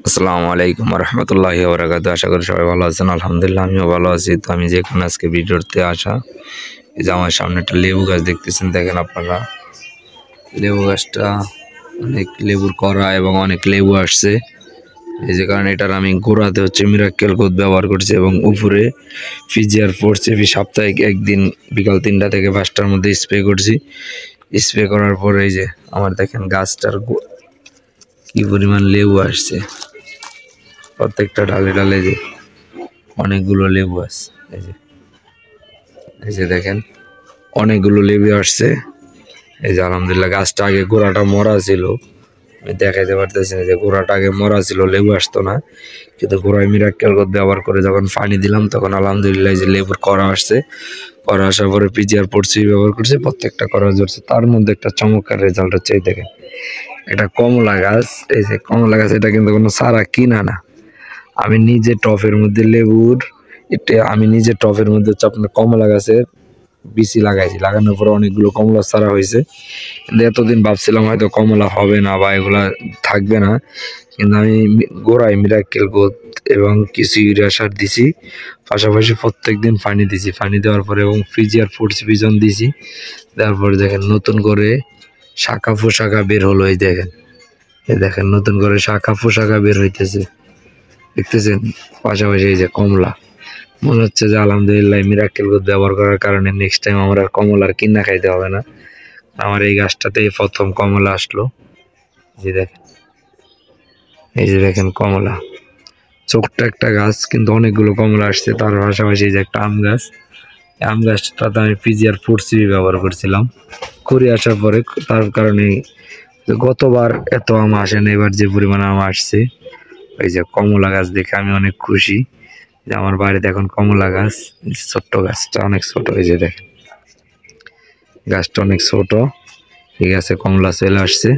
আসসালামু আলাইকুম রহমতুল্লাহি ওয়া বারাকাতুহু। আশা করি সবাই ভালো আছেন। আলহামদুলিল্লাহ আমিও ভালো আছি। তো আমি যেখানে আজকে ভিডিওতে আসা, এই যে আমার সামনে একটা লেবু গাছ দেখতেছেন, দেখেন আপনারা লেবু গাছটা অনেক লেবুর করা এবং অনেক লেবু আসছে। এই যে কারণে এটার আমি গোড়াতে মিরাক্কেল কোড ব্যবহার করছি এবং উপরে ফিজিয়ার ফোর্স সাপ্তাহিক একদিন বিকাল 3টা থেকে 5টার মধ্যে স্প্রে করছি। স্প্রে করার পরে এই যে আমার দেখেন গাছটার কি পরিমাণ লেবু আসছে। প্রত্যেকটা ডালে ডালে যে অনেকগুলো লেবু আছে। এই যে দেখেন অনেকগুলো লেবু আসছে। এই যে আলহামদুলিল্লাহ গাছটা আগে গোড়াটা মরা ছিল, আমি দেখাইতে পারতেছি না যে গোড়াটা আগে মরা ছিল, লেবু আসতো না। কিন্তু গোড়ায় মিরাক্কেল কোড ব্যবহার করে যখন পানি দিলাম তখন আলহামদুলিল্লাহ যে লেবুর করা আসছে। করা আসার পরে পিজিআর পড়ছি ব্যবহার করছি, প্রত্যেকটা করা ধরছে। তার মধ্যে একটা চমৎকার রেজাল্ট হচ্ছে। এই দেখেন এটা কমলা গাছ। এই যে কমলা গাছ, এটা কিন্তু কোনো চারা কিনা না, আমি নিজে টফের মধ্যে আপনার কমলা গাছের বিচি লাগাইছি। লাগানোর পরে অনেকগুলো কমলা চারা হয়েছে। কিন্তু এতদিন ভাবছিলাম হয়তো কমলা হবে না বা এগুলা থাকবে না, কিন্তু আমি গোড়ায় মিরাক্কেল গোদ এবং কিছু ইউরিয়া সার দিছি, পাশাপাশি প্রত্যেক দিন পানি দিছি। পানি দেওয়ার পরে এবং ফিজিয়ার ফুডস ভিজন দিছি। দেওয়ার পরে দেখেন নতুন করে শাখা পোশাখা বের হলো। এই দেখেন নতুন করে শাখা পোশাখা বের হইতেছে, দেখতেছেন। পাশাপাশি এই যে কমলা, মনে হচ্ছে যে আলহামদুলিল্লাহ মিরাক্কেল গোদ ব্যবহার করার কারণে নেক্সট টাইম আমার আর কমলার কিনা খাইতে হবে না। আমার এই গাছটাতেই প্রথম কমলা আসলো। এই যে দেখেন কমলা, ছোট্ট একটা গাছ কিন্তু অনেকগুলো কমলা আসছে। তার পাশাপাশি এই যে একটা আম গাছ, আম গাছটাতে আমি পিজিআর ফোর্সি ব্যবহার করছিলাম। করে আসার পরে তার কারণে গতবার এত আম আসে না, এবার যে পরিমাণ আম আসছে। এই যে কমলা গাছ দেখে আমি অনেক খুশি যে আমার বাড়িতে এখন কমলা গাছ। ছোট্ট গাছটা অনেক ছোট, এই যে দেখেন গাছটা অনেক ছোট। এই গাছে কমলা চলে আসছে।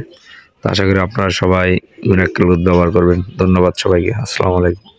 তো আশা করি আপনারা সবাই মিরাক্কেল গোদ ব্যবহার করবেন। ধন্যবাদ সবাইকে। আসসালামু আলাইকুম।